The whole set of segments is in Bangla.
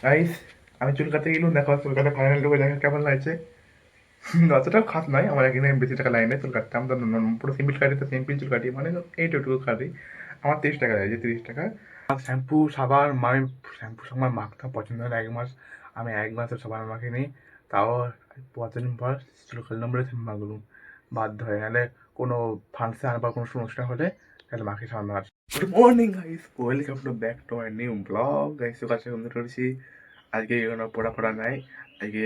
গাইস, আমি চুল কাটতে গেলাম, দেখো চুল কাটা ফাইনাল লুকে দেখা কেমন লাগছে। অতটাও খাস নয়, আমার এখানে বেশি টাকা লাগে না চুল কাটতে। আমি তো পুরো সিম্পল কাটি, তো সিম্পল চুল কাটি, মানে এইটুকু কাটি। আমার 30 টাকা লাগছে, 30 টাকা। শ্যাম্পু সাবান আমি শ্যাম্পু সাবান মাখতে পছন্দ হয় না 1 মাস। আমি 1 মাসের সাবান মাখি নি, তাও কতদিন পর চুল কাটলাম বলে মাখলুম, বাধ্য হয়ে গেলে কোনো ফাংশন বা কোনো অনুষ্ঠান হলে তাহলে মাখি সাবান মাখ। Good morning guys, welcome to back to my new blog. Guys সকাল সকাল ঘুম থেকে উঠেছি। আজকে কোনো পড়া নাই, আজকে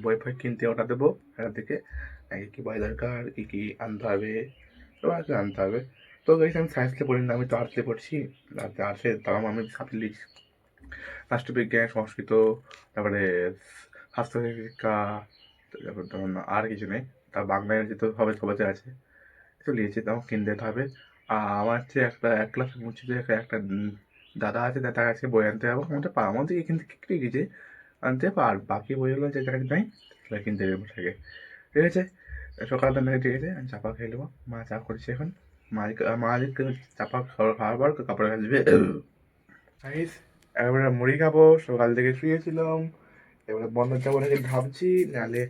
বই ফই কিনতে অর্ডার দেবো এখান থেকে। আজকে কী বই দরকার, কী কী আনতে হবে, সব আজকে আনতে হবে। তো গাইস আমি সায়েন্সে পড়ি না, আমি তো আর্টসে পড়ছি। আর্টসে তাও আমি সাবজেক্ট লিখছি রাষ্ট্রবিজ্ঞান, সংস্কৃত, তারপরে স্বাস্থ্য শিক্ষা, তারপর ধরুন আর কিছু নেই। তা বাংলা ইংরেজি তো হবে, সবাইতে আছে, তো নিয়েছি, তাও কিনতে যেতে হবে। আমার হচ্ছে একটা 1 ক্লাস মুছিতে একটা দাদা আছে, দাদার কাছে বই আনতে যাবো। আমাদের এখান থেকে কিনে গেছে আনতে, আর বাকি বইগুলো যে জায়গায় নাই সেটা কিনতে যাবো থেকে। ঠিক আছে, সকালটা মেয়ে ঠিক আছে, আমি চাপা খেয়ে নেবো। মা চা করছে এখন। মালিক চাপা খাওয়ার পর কাপড় কাচবে। গাইস, এবারে মুড়ি খাবো, সকাল থেকে শুয়েছিলাম। এবারে বন্ধ যাবো নাকি ভাবছি, নাহলে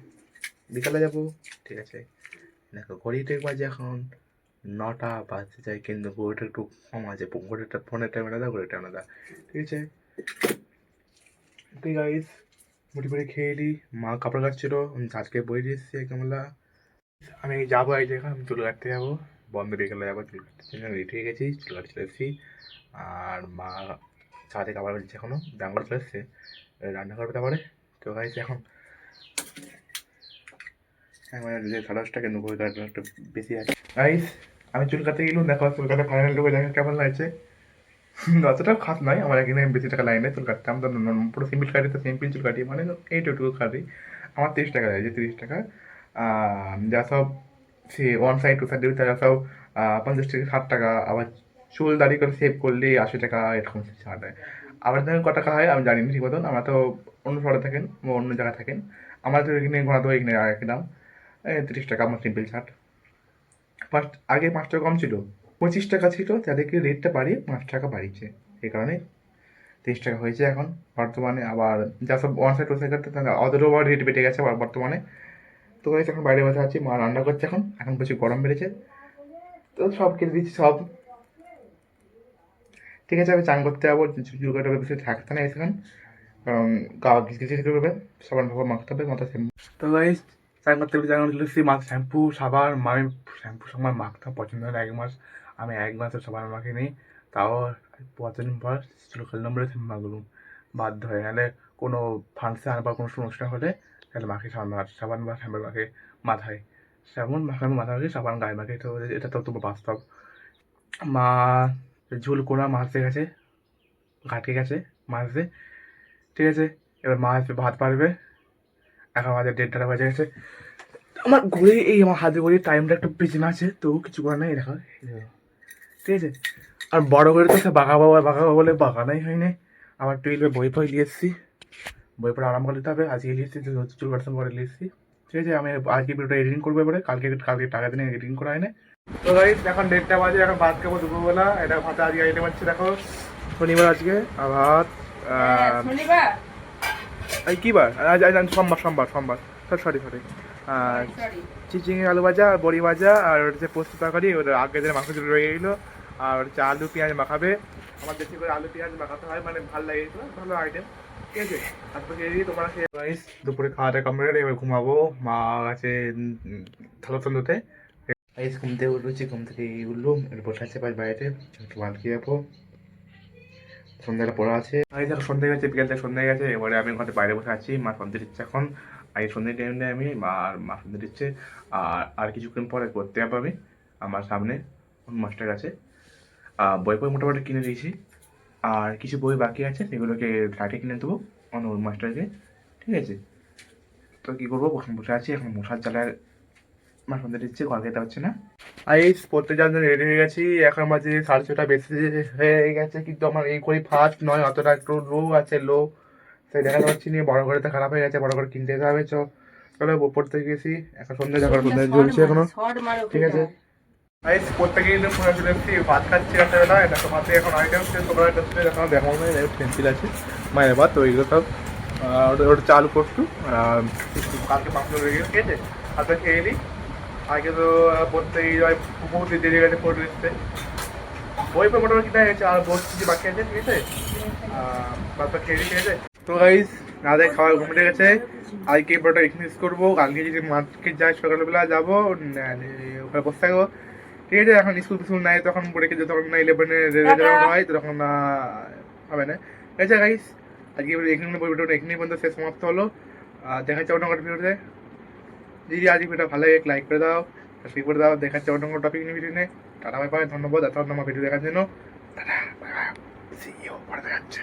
বিকালে যাবো। ঠিক আছে, দেখো ঘড়িতে বাজে এখন 9টা বাজতে যায়, কিন্তু ঘড়িটা একটু কম আছে। ঘড়িটা ফোনের টাইম আলাদা, ঘড়ির টাইম আলাদা। ঠিক আছে, ঠিক গাইস, মুড়ি মুড়ি খেয়ে নিই। মা কাপড় কাটছিল, আমি আজকে বই দিয়ে এসেছি কেমলা। আমি যাবো এই জায়গা, আমি চুল কাটতে যাবো। বন্ধ বিকেলে যাবো চুল কাটতে, রেডি হয়ে গেছি, চুল কাটতে চলে এসেছি। আর মা ছাদে খাবার বেলছে, এখনো ডাঙ্গর চলে এসছে, রান্না করবে তারপরে। তো গাইস এখন মানে যে 10:30 কিন্তু বই কাটানো একটু বেশি আছে। গাইস, আমি চুল কাটতে গেলাম, দেখো চুল কাটা ফাইনাল লুকে দেখা কেমন লাগছে। অতটাও খাস নয়, আমার এখানে বেশি টাকা লাগে না চুল কাটতে। আমি তো পুরো সিম্পল কাটি, তো সিম্পল চুল কাটি, মানে এইটুকু কাটি। আমার 30 টাকা লাগছে, 30 টাকা। যা সব সে ওয়ান সাইড টু সাইড দিবি, তারা সব 50 থেকে 60 টাকা। আবার চুল দাড়ি করে সেভ করলে 80 টাকা, এরকম ছাড় দেয়। আবার ধরেন ক টাকা হয় আমি জানি না ঠিক মতন, আমরা তো অন্য শহরে থাকেন বা অন্য জায়গায় থাকেন। আমার তো এখানে ঘোরাতে এখানে একই দাম, 30 টাকা আমার সিম্পল ছাড়। আগে 5 টাকা কম ছিল, 25 টাকা ছিল, তাদেরকে রেটটা বাড়িয়ে 5 টাকা বাড়িয়েছে। এই কারণে 30 টাকা হয়েছে এখন বর্তমানে। আবার যা সব ওয়ান সাইড টু সাইড করতে ওদেরও আবার রেট বেড়ে গেছে আবার বর্তমানে। তো গাইস এখন বাইরে বসে আছি, মা রান্না করছে এখন, এখন প্রচুর গরম বেড়েছে, তো সব কিনে দিচ্ছি সব। ঠিক আছে, আমি চান করতে যাবো, চুল কাটা বেশি থাকতে না এখন, কারণ গা ঘিস ঘিসি করবে, সাবান ফাবান মাখতে হবে মাথা শ্যাম্পু। তো গাইস চান করতে চান করতে মাথা শ্যাম্পু সাবান, আমি শ্যাম্পু সাবান মাখতে পছন্দ হয় না 1 মাস। আমি 1 মাসের সাবান মাখিনি, তাও কতদিন পর চুল কাটলাম বলে মাখলুম, বাধ্য হয়ে গেলে কোনো ফাংশন বা কোনো অনুষ্ঠান হলে তাহলে মাখি সাবান সাবান বা শ্যাম্পু মাখে মাথায়। সাবান মাখানো মাথা মাখি, সাবান গায়ে মাখি, তো এটা তো তোমার বাস্তব। মা ঝুল কোনা মাছতে গেছে, ঘাটকে গেছে মাছতে। ঠিক আছে, এবার মা এসে ভাত পারবে। এখন আমাদের 1:30 বাজে গেছে। আমার ঘড়ি, এই আমার হাতে ঘড়ির টাইমটা একটু পিছনে আছে, তো কিছু করার নাই, দেখা ঠিক আছে। আর বড় করে তো সে বাঁকাবো বলে বাঁকানোই হয়নি। আবার 12-এ বই ফই নিয়ে এসেছি, বই পড়ে আরাম করে দিতে হবে। আজকে নিয়ে এসেছি, চুল কাটার পরে নিয়ে এসেছি। ঠিক আছে, আমি আজকে ভিডিওটা এডিটিং করবো, এবারে কালকে কালকে টাকা দিনে এডিটিং করা হয় না। তো গাইস এখন 1:30 বাজে, এখন ভাত খাবো দুপুরবেলা। এটা ভাতে আজকে আইটেম হচ্ছে, দেখো শনিবার আজকে, আর ভাত শনিবার এই কী বার, আজ আজ আজ সোমবার, সোমবার সোমবার, সরি সরি। আর চিচিঙে আলু ভাজা, বড়ি ভাজা, আর হচ্ছে পোস্ত তরকারি, ওর আগে দিনের মাংস দুটো রয়ে গেলো। আর হচ্ছে আলু পেঁয়াজ মাখাবে, আমার বেশি করে আলু পেঁয়াজ মাখাতে হয়, মানে ভালো লাগে, ভালো আইটেম। ঠিক আছে, তারপরে তোমরা গাইস দুপুরে খাওয়াটা কমপ্লিট, এবার ঘুমাবো। মা আছে থালা তন্দুতে। গাইস ঘুম থেকে উঠেছি, ঘুম থেকে উঠলাম, বসে আছে বাইরে, একটু ভাত খেয়ে যাবো। সন্ধ্যাটা পড়া আছে, এই দেখো সন্ধ্যে গেছে, বিকেল থেকে সন্ধ্যে গেছে। এবারে আমি ঘরে বাইরে বসে আছি, মা সন্ধ্যে দিচ্ছে এখন। এই সন্ধ্যে টাইমে আমি মা সন্ধ্যে দিচ্ছে। আর কিছুক্ষণ পরে করতে যাবো আমি আমার সামনে মাস্টার আছে। বই বই মোটামুটি কিনে দিয়েছি, আর কিছু বই বাকি আছে, সেগুলোকে ফ্ল্যাটে কিনে দেবো অন্য মাস্টারকে। ঠিক আছে, তো কী করবো, বসে আছি এখন, মশার জ্বালায় মা সন্ধ্যে দিচ্ছে, ঘর খেতে পারছে না। আইস পড়তে যাওয়ার জন্য রেডি হয়ে গেছি, এখন বাজে 6:30 বেশি হয়ে গেছে, কিন্তু আমার এই করে ফার্স্ট নয়, অতটা একটু লো আছে, লো তাই দেখাতে পাচ্ছি না। বড় করে তো খারাপ হয়ে গেছে, বড় করে কিনতে যেতে হবে। চলো পড়তে গেছি, এখন সন্ধ্যে যখন সন্ধ্যে জ্বলছে এখনো। ঠিক আছে, আইস পড়তে গিয়ে ফোনে চলে এসেছি, ভাত খাচ্ছি রাত্রেবেলা। এটা তো ভাতে এখন আইটেম, তোমরা দেখা দেখো না, পেন্সিল আছে মায়ের ভাত, তো এইগুলো সব ওটা ওটা চালু পোস্ত কালকে পাঁপড় রেখে ঠিক আছে হাতে খেয়ে নিই আগে তো পড়তেই বহুত দেরি গেছে পড়ে দিচ্ছে বই পর মোটামুটি কিনা হয়েছে আর বসে কিছু বাকি আছে ঠিক আছে বাচ্চা খেয়ে নিই ঠিক আছে তো গাইস রাতে খাওয়া ঘুমিয়ে গেছে আজকে পুরোটা এক্সপিরিয়েন্স করবো কালকে যদি মার্কেট যাই সকালবেলা যাবো ওখানে বসে থাকবো ঠিক আছে এখন স্কুল ফিস্কুল নাই তখন পড়ে গেছে তখন না 11-এ রেজাল্ট হয় তখন হবে না ঠিক আছে গাইস আজকে এখানে বইটা এখানে পর্যন্ত শেষ সমাপ্ত হলো দেখা যাচ্ছে অন্য একটা ভিডিওতে যদি আজকে ভিডিওটা ভালো লাগে লাইক করে দাও সাবস্ক্রাইব করে দাও দেখাচ্ছে অন্য কোনো টপিক নিয়ে ভিডিও নিয়ে টাটা বাই বাই ধন্যবাদ এত আমার ভিডিও দেখার জন্য tata bye bye see you পরে দেখাচ্ছে